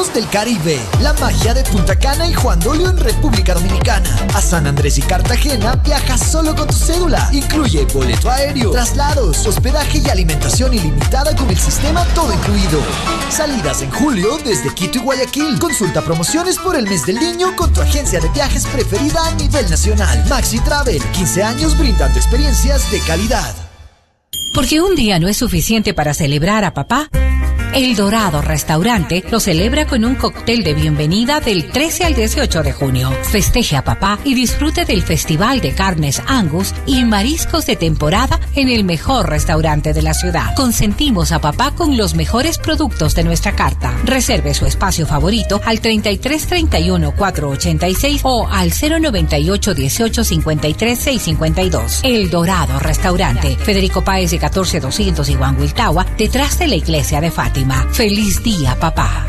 destinos del Caribe. La magia de Punta Cana y Juan Dolio en República Dominicana. A San Andrés y Cartagena viaja solo con tu cédula. Incluye boleto aéreo, traslados, hospedaje y alimentación ilimitada con el sistema todo incluido. Salidas en julio desde Quito y Guayaquil. Consulta promociones por el mes del niño con tu agencia de viajes preferida a nivel nacional. Maxi Travel, 15 años brindando experiencias de calidad. Porque un día no es suficiente para celebrar a papá. El Dorado Restaurante lo celebra con un cóctel de bienvenida del 13 al 18 de junio. Festeje a papá y disfrute del Festival de Carnes Angus y mariscos de temporada en el mejor restaurante de la ciudad. Consentimos a papá con los mejores productos de nuestra carta. Reserve su espacio favorito al 3331-486 o al 098-1853-652. El Dorado Restaurante. Federico Páez de 14200 y Juan Huiltahua, detrás de la iglesia de Fátima. ¡Feliz día, papá!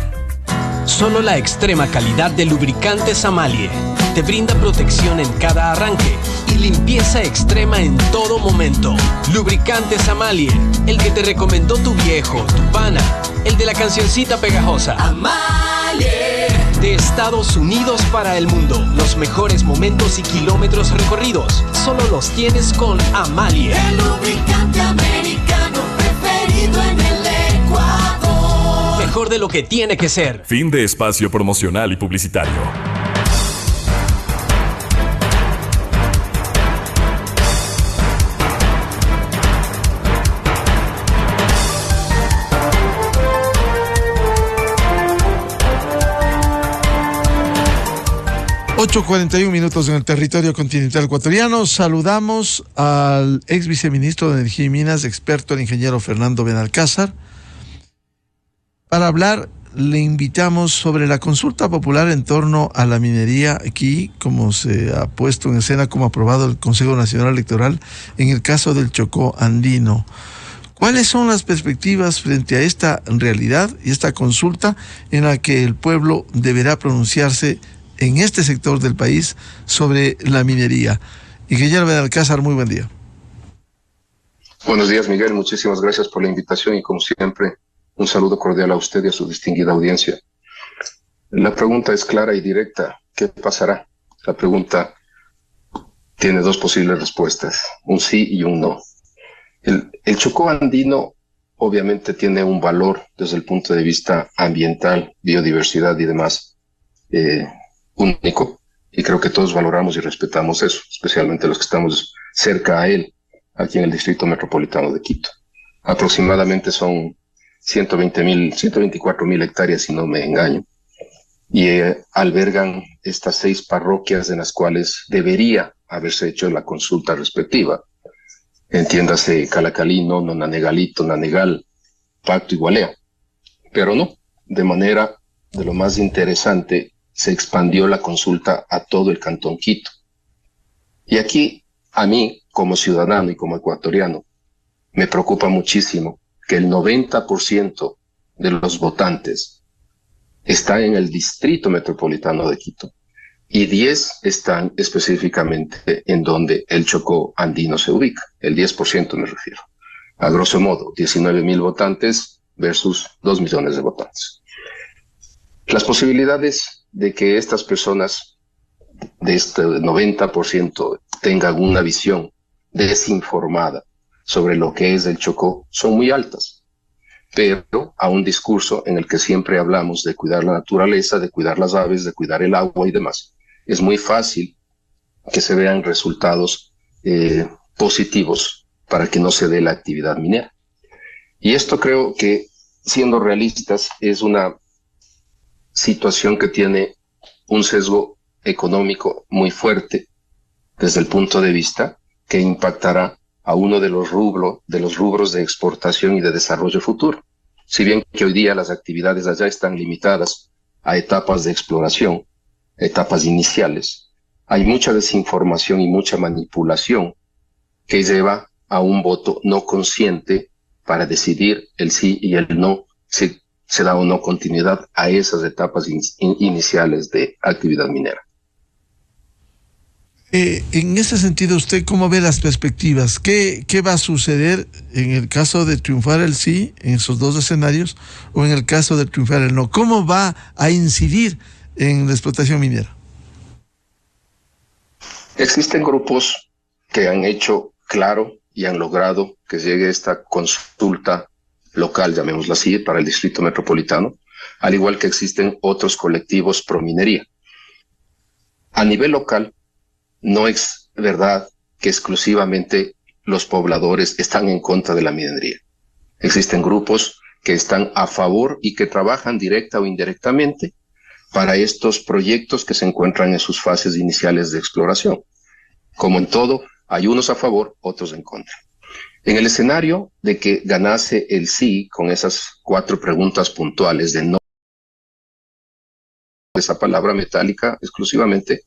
Solo la extrema calidad de lubricantes Amalie te brinda protección en cada arranque y limpieza extrema en todo momento. Lubricantes Amalie, el que te recomendó tu viejo, tu pana, el de la cancioncita pegajosa. Amalie. De Estados Unidos para el mundo, los mejores momentos y kilómetros recorridos, solo los tienes con Amalie. El lubricante americano preferido en el Ecuador. Mejor de lo que tiene que ser. Fin de espacio promocional y publicitario. Ocho 41 minutos en el territorio continental ecuatoriano. Saludamos al ex viceministro de Energía y Minas, experto, el ingeniero Fernando Benalcázar. Para hablar, le invitamos sobre la consulta popular en torno a la minería aquí, como se ha puesto en escena, como ha aprobado el Consejo Nacional Electoral en el caso del Chocó andino. ¿Cuáles son las perspectivas frente a esta realidad y esta consulta en la que el pueblo deberá pronunciarse en este sector del país sobre la minería? Ingeniero Benalcázar, muy buen día. Buenos días, Miguel. Muchísimas gracias por la invitación y, como siempre, un saludo cordial a usted y a su distinguida audiencia. La pregunta es clara y directa. ¿Qué pasará? La pregunta tiene dos posibles respuestas, un sí y un no. El Chocó andino obviamente tiene un valor desde el punto de vista ambiental, biodiversidad y demás único, y creo que todos valoramos y respetamos eso, especialmente los que estamos cerca a él, aquí en el Distrito Metropolitano de Quito. Aproximadamente son 124.000 hectáreas, si no me engaño, y albergan estas 6 parroquias en las cuales debería haberse hecho la consulta respectiva. Entiéndase Calacalino, Nonanegalito, Nanegal, Pacto y Gualea. Pero no, de manera de lo más interesante, se expandió la consulta a todo el Cantón Quito. Y aquí, a mí, como ciudadano y como ecuatoriano, me preocupa muchísimo que el 90% de los votantes está en el Distrito Metropolitano de Quito y 10 están específicamente en donde el Chocó andino se ubica. El 10% me refiero. A grosso modo, 19.000 votantes versus 2 millones de votantes. Las posibilidades de que estas personas de este 90% tengan una visión desinformada sobre lo que es el Chocó son muy altas, pero a un discurso en el que siempre hablamos de cuidar la naturaleza, de cuidar las aves, de cuidar el agua y demás, es muy fácil que se vean resultados positivos para que no se dé la actividad minera. Y esto creo que, siendo realistas, es una situación que tiene un sesgo económico muy fuerte desde el punto de vista que impactará a uno de los rubros de exportación y de desarrollo futuro. Si bien que hoy día las actividades allá están limitadas a etapas de exploración, etapas iniciales, hay mucha desinformación y mucha manipulación que lleva a un voto no consciente para decidir el sí y el no, si se da o no continuidad a esas etapas iniciales de actividad minera. En ese sentido, ¿usted cómo ve las perspectivas? ¿Qué va a suceder en el caso de triunfar el sí, en esos dos escenarios, o en el caso de triunfar el no? ¿Cómo va a incidir en la explotación minera? Existen grupos que han hecho claro y han logrado que llegue esta consulta local, llamémosla así, para el distrito metropolitano, al igual que existen otros colectivos pro minería. A nivel local, no es verdad que exclusivamente los pobladores están en contra de la minería. Existen grupos que están a favor y que trabajan directa o indirectamente para estos proyectos que se encuentran en sus fases iniciales de exploración. Como en todo, hay unos a favor, otros en contra. En el escenario de que ganase el sí con esas 4 preguntas puntuales de no, esa palabra metálica exclusivamente,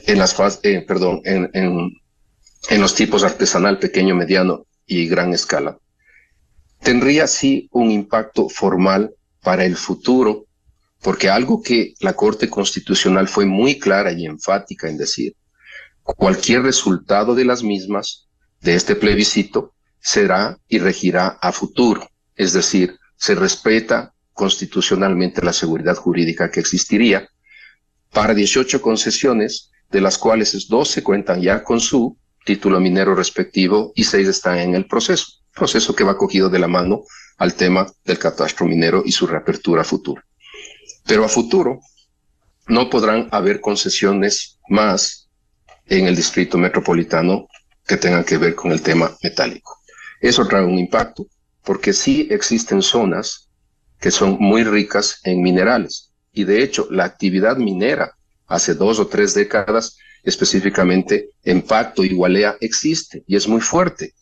en las en los tipos artesanal, pequeño, mediano y gran escala, tendría sí un impacto formal para el futuro, porque algo que la Corte Constitucional fue muy clara y enfática en decir, cualquier resultado de las mismas, de este plebiscito, será y regirá a futuro, es decir, se respeta constitucionalmente la seguridad jurídica que existiría para 18 concesiones, de las cuales 12 cuentan ya con su título minero respectivo y 6 están en el proceso que va cogido de la mano al tema del catastro minero y su reapertura futura. Pero a futuro no podrán haber concesiones más en el distrito metropolitano que tengan que ver con el tema metálico. Eso trae un impacto, porque sí existen zonas que son muy ricas en minerales, y de hecho la actividad minera hace 2 o 3 décadas, específicamente en Pasto y Gualea, existe y es muy fuerte.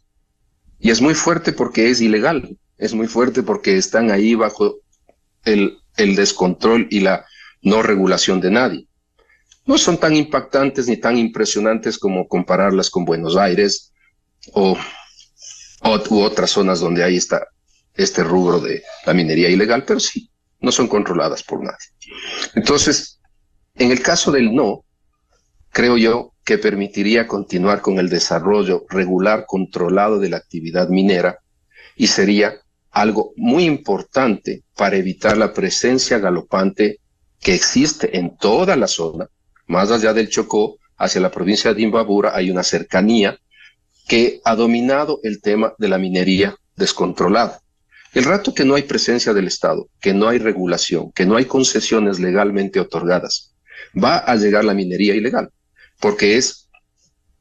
Y es muy fuerte porque es ilegal, es muy fuerte porque están ahí bajo el descontrol y la no regulación de nadie. No son tan impactantes ni tan impresionantes como compararlas con Buenos Aires u otras zonas donde hay este rubro de la minería ilegal, pero sí, no son controladas por nadie. Entonces, en el caso del no, creo yo que permitiría continuar con el desarrollo regular, controlado de la actividad minera, y sería algo muy importante para evitar la presencia galopante que existe en toda la zona. Más allá del Chocó, hacia la provincia de Imbabura, hay una cercanía que ha dominado el tema de la minería descontrolada. El rato que no hay presencia del Estado, que no hay regulación, que no hay concesiones legalmente otorgadas, va a llegar la minería ilegal, porque es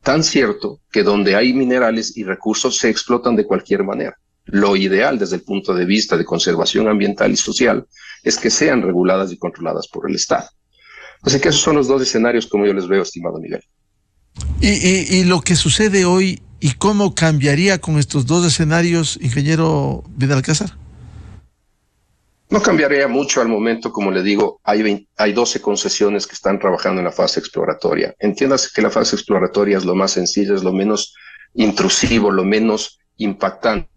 tan cierto que donde hay minerales y recursos se explotan de cualquier manera. Lo ideal desde el punto de vista de conservación ambiental y social es que sean reguladas y controladas por el Estado. Así que esos son los 2 escenarios como yo les veo, estimado Miguel. Y lo que sucede hoy, ¿y cómo cambiaría con estos 2 escenarios, ingeniero Benalcázar? No cambiaría mucho al momento, como le digo, hay 12 concesiones que están trabajando en la fase exploratoria. Entiéndase que la fase exploratoria es lo más sencillo, es lo menos intrusivo, lo menos impactante.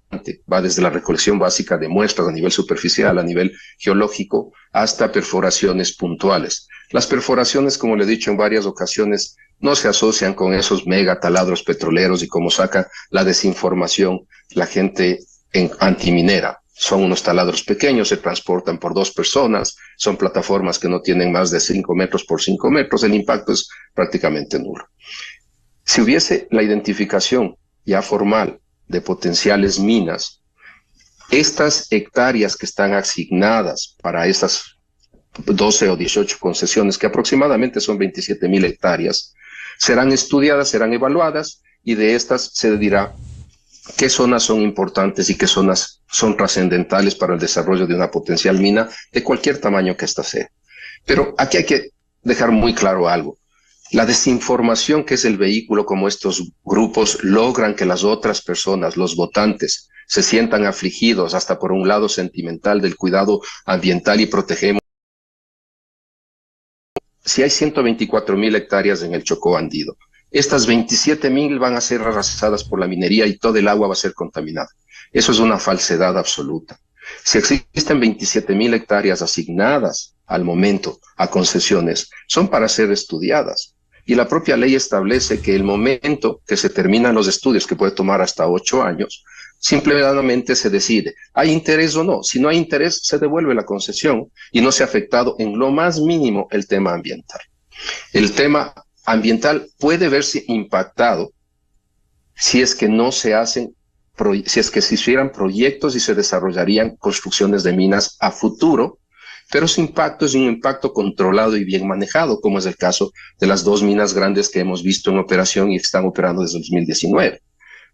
Va desde la recolección básica de muestras a nivel superficial, a nivel geológico, hasta perforaciones puntuales. Las perforaciones, como le he dicho en varias ocasiones, no se asocian con esos mega taladros petroleros y como saca la desinformación la gente antiminera. Son unos taladros pequeños, se transportan por 2 personas, son plataformas que no tienen más de 5 metros por 5 metros, el impacto es prácticamente nulo. Si hubiese la identificación ya formal de potenciales minas, estas hectáreas que están asignadas para estas 12 o 18 concesiones, que aproximadamente son 27,000 hectáreas, serán estudiadas, serán evaluadas, y de estas se dirá qué zonas son importantes y qué zonas son trascendentales para el desarrollo de una potencial mina de cualquier tamaño que ésta sea. Pero aquí hay que dejar muy claro algo. La desinformación, que es el vehículo como estos grupos logran que las otras personas, los votantes, se sientan afligidos hasta por un lado sentimental del cuidado ambiental y protegemos. Si hay 124,000 hectáreas en el Chocó Andino, estas 27,000 van a ser arrasadas por la minería y todo el agua va a ser contaminada. Eso es una falsedad absoluta. Si existen 27,000 hectáreas asignadas al momento a concesiones, son para ser estudiadas. y la propia ley establece que el momento que se terminan los estudios, que puede tomar hasta 8 años, simplemente se decide, ¿hay interés o no? Si no hay interés, se devuelve la concesión y no se ha afectado en lo más mínimo el tema ambiental. El tema ambiental puede verse impactado si es que no se hacen, si es que se hicieran proyectos y se desarrollarían construcciones de minas a futuro, pero ese impacto es un impacto controlado y bien manejado, como es el caso de las 2 minas grandes que hemos visto en operación y que están operando desde el 2019.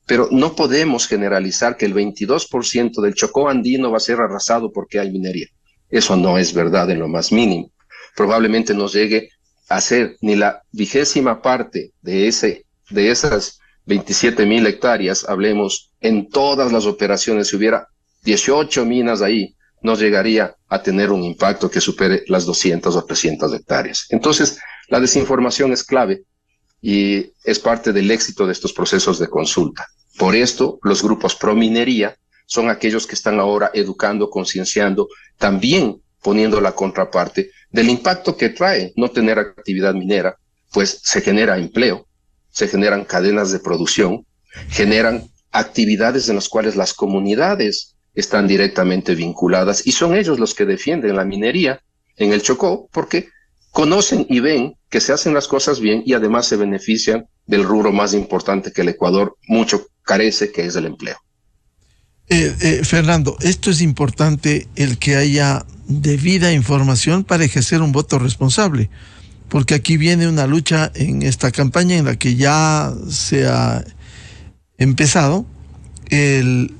Pero no podemos generalizar que el 22% del Chocó andino va a ser arrasado porque hay minería. Eso no es verdad en lo más mínimo. Probablemente no llegue a ser ni la 20ª parte de esas 27,000 hectáreas, hablemos en todas las operaciones, si hubiera 18 minas ahí, no llegaría a tener un impacto que supere las 200 o 300 hectáreas. Entonces, la desinformación es clave y es parte del éxito de estos procesos de consulta. Por esto, los grupos pro minería son aquellos que están ahora educando, concienciando, también poniendo la contraparte del impacto que trae no tener actividad minera, pues se genera empleo, se generan cadenas de producción, generan actividades en las cuales las comunidades están directamente vinculadas y son ellos los que defienden la minería en el Chocó porque conocen y ven que se hacen las cosas bien y además se benefician del rubro más importante que el Ecuador mucho carece, que es el empleo. Fernando, esto es importante, el que haya debida información para ejercer un voto responsable, porque aquí viene una lucha en esta campaña en la que ya se ha empezado el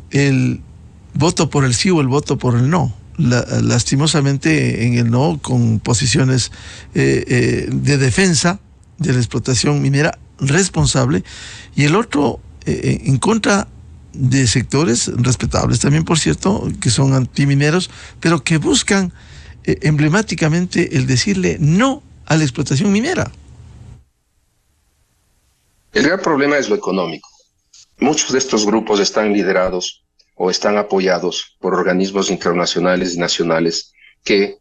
voto por el sí o el voto por el no. Lastimosamente en el no, con posiciones de defensa de la explotación minera responsable, y el otro en contra de sectores respetables también, por cierto, que son antimineros, pero que buscan emblemáticamente el decirle no a la explotación minera. El gran problema es lo económico. Muchos de estos grupos están liderados o están apoyados por organismos internacionales y nacionales que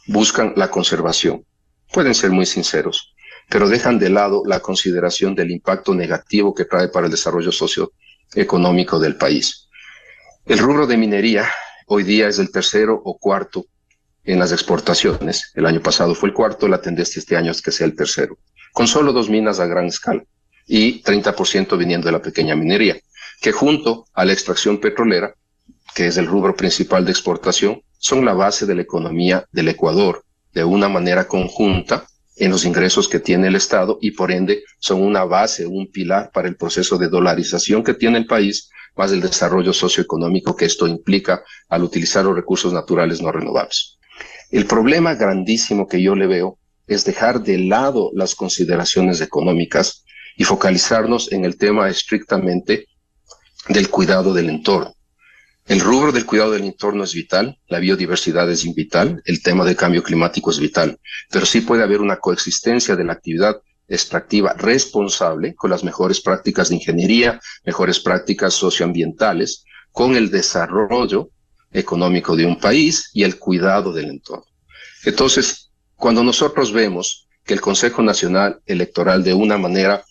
buscan la conservación. Pueden ser muy sinceros, pero dejan de lado la consideración del impacto negativo que trae para el desarrollo socioeconómico del país. El rubro de minería hoy día es el 3º o 4º en las exportaciones. El año pasado fue el 4º, la tendencia este año es que sea el 3º, con solo 2 minas a gran escala y 30% viniendo de la pequeña minería, que junto a la extracción petrolera, que es el rubro principal de exportación, son la base de la economía del Ecuador, de una manera conjunta en los ingresos que tiene el Estado y por ende son una base, un pilar para el proceso de dolarización que tiene el país, más el desarrollo socioeconómico que esto implica al utilizar los recursos naturales no renovables. El problema grandísimo que yo le veo es dejar de lado las consideraciones económicas y focalizarnos en el tema estrictamente del cuidado del entorno. El rubro del cuidado del entorno es vital, la biodiversidad es vital, el tema del cambio climático es vital, pero sí puede haber una coexistencia de la actividad extractiva responsable con las mejores prácticas de ingeniería, mejores prácticas socioambientales, con el desarrollo económico de un país y el cuidado del entorno. Entonces, cuando nosotros vemos que el Consejo Nacional Electoral de una manera,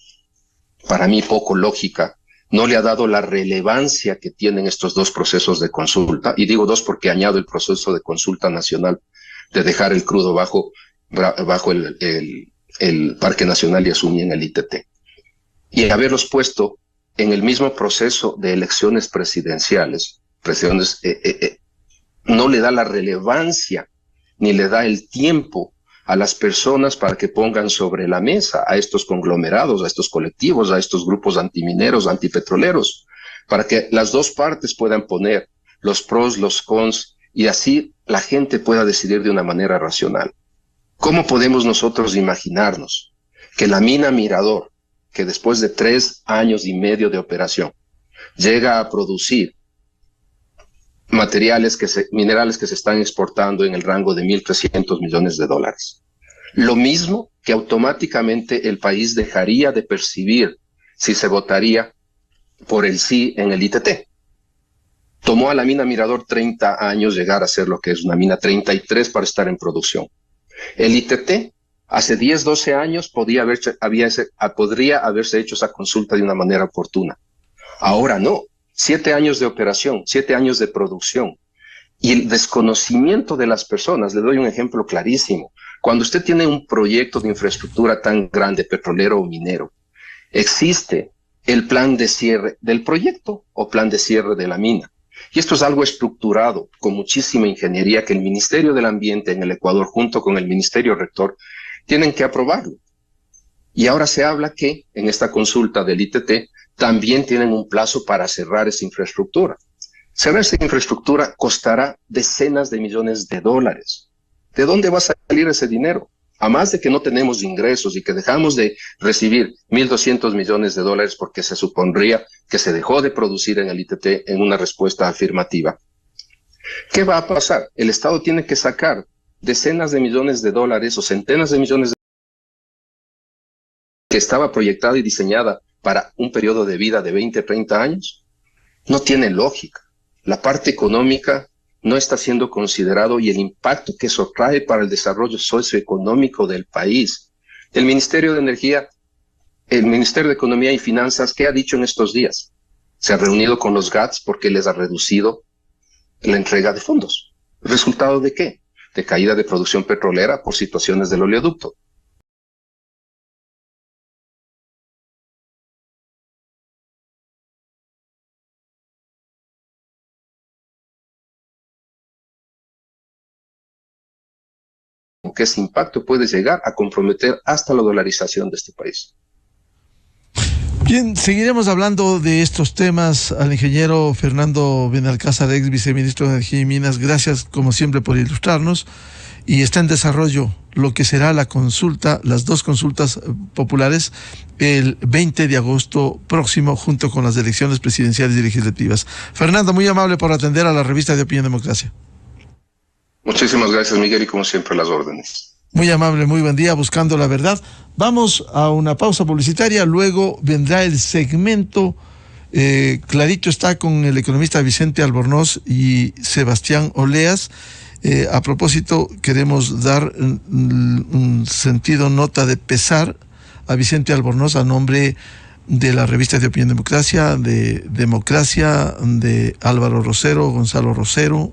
para mí poco lógica, no le ha dado la relevancia que tienen estos 2 procesos de consulta, y digo 2 porque añado el proceso de consulta nacional de dejar el crudo bajo el Parque Nacional y Asumí en el ITT, y haberlos puesto en el mismo proceso de elecciones presidenciales, no le da la relevancia ni le da el tiempo a las personas para que pongan sobre la mesa a estos conglomerados, a estos colectivos, a estos grupos antimineros, antipetroleros, para que las 2 partes puedan poner los pros, los cons, y así la gente pueda decidir de una manera racional. ¿Cómo podemos nosotros imaginarnos que la mina Mirador, que después de 3 años y medio de operación, llega a producir minerales que se están exportando en el rango de $1.300 millones? Lo mismo que automáticamente el país dejaría de percibir si se votaría por el sí en el ITT. Tomó a la mina Mirador 30 años llegar a ser lo que es una mina, 33 para estar en producción. El ITT Hace 10, 12 años podría haberse hecho esa consulta de una manera oportuna. Ahora no. 7 años de operación, 7 años de producción. Y el desconocimiento de las personas, le doy un ejemplo clarísimo. Cuando usted tiene un proyecto de infraestructura tan grande, petrolero o minero, existe el plan de cierre del proyecto o plan de cierre de la mina. Y esto es algo estructurado, con muchísima ingeniería, que el Ministerio del Ambiente en el Ecuador, junto con el Ministerio Rector, tienen que aprobarlo. Y ahora se habla que en esta consulta del ITT también tienen un plazo para cerrar esa infraestructura. Cerrar esa infraestructura costará decenas de millones de dólares. ¿De dónde va a salir ese dinero? A más de que no tenemos ingresos y que dejamos de recibir 1.200 millones de dólares porque se supondría que se dejó de producir en el ITT en una respuesta afirmativa. ¿Qué va a pasar? El Estado tiene que sacar decenas de millones de dólares o centenas de millones de dólares que estaba proyectada y diseñada para un periodo de vida de 20, 30 años. No tiene lógica. La parte económica no está siendo considerado y el impacto que eso trae para el desarrollo socioeconómico del país. El Ministerio de Energía, el Ministerio de Economía y Finanzas, ¿qué ha dicho en estos días? Se ha reunido con los GATS porque les ha reducido la entrega de fondos. ¿Resultado de qué? De caída de producción petrolera por situaciones del oleoducto. Que ese impacto puede llegar a comprometer hasta la dolarización de este país. Bien, seguiremos hablando de estos temas al ingeniero Fernando Benalcázar, ex viceministro de Energía y Minas. Gracias, como siempre, por ilustrarnos. Y está en desarrollo lo que será la consulta, las 2 consultas populares, el 20 de agosto próximo, junto con las elecciones presidenciales y legislativas. Fernando, muy amable por atender a la revista de Opinión Democracia. Muchísimas gracias, Miguel, y como siempre, las órdenes. Muy amable, muy buen día, buscando la verdad. Vamos a una pausa publicitaria, luego vendrá el segmento, clarito está, con el economista Vicente Albornoz y Sebastián Oleas. A propósito, queremos dar un sentido nota de pesar a Vicente Albornoz a nombre de la revista de Opinión Democracia, de Democracia, de Álvaro Rosero, Gonzalo Rosero,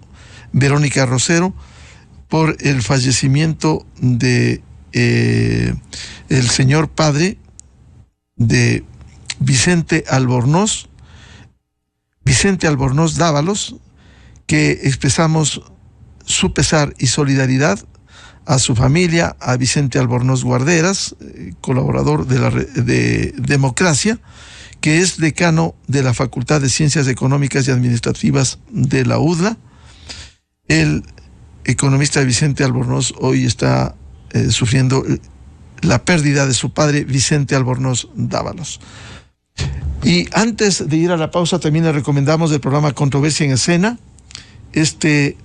Verónica Rosero, por el fallecimiento de el señor padre de Vicente Albornoz Dávalos, que expresamos su pesar y solidaridad a su familia, a Vicente Albornoz Guarderas, colaborador de Democracia, que es decano de la Facultad de Ciencias Económicas y Administrativas de la UDLA. El economista Vicente Albornoz hoy está sufriendo la pérdida de su padre, Vicente Albornoz Dávalos. Y antes de ir a la pausa, también le recomendamos el programa Controversia en Escena, este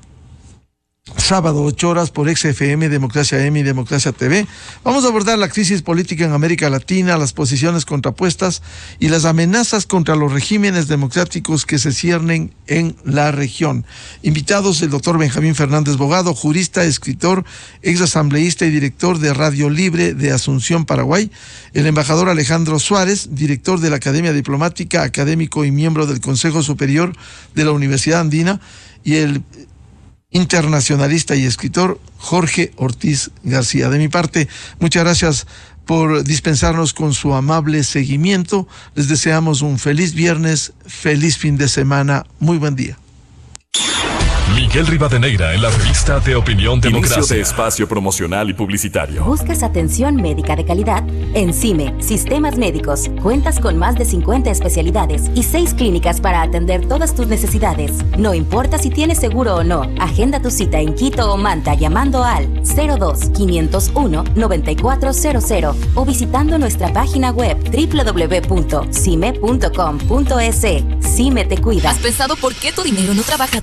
sábado 8 horas por XFM, Democracia M y Democracia TV. Vamos a abordar la crisis política en América Latina, las posiciones contrapuestas y las amenazas contra los regímenes democráticos que se ciernen en la región. Invitados el doctor Benjamín Fernández Bogado, jurista, escritor, exasambleísta y director de Radio Libre de Asunción, Paraguay; el embajador Alejandro Suárez, director de la Academia Diplomática, académico y miembro del Consejo Superior de la Universidad Andina; y el internacionalista y escritor Jorge Ortiz García. De mi parte, muchas gracias por dispensarnos con su amable seguimiento. Les deseamos un feliz viernes, feliz fin de semana, muy buen día. Miguel Rivadeneira en la revista de Opinión Democracia. Inicio de espacio promocional y publicitario. ¿Buscas atención médica de calidad? En CIME, Sistemas Médicos, cuentas con más de 50 especialidades y 6 clínicas para atender todas tus necesidades. No importa si tienes seguro o no, agenda tu cita en Quito o Manta llamando al 02-501-9400 o visitando nuestra página web www.cime.com.es. CIME te cuida. ¿Has pensado por qué tu dinero no trabaja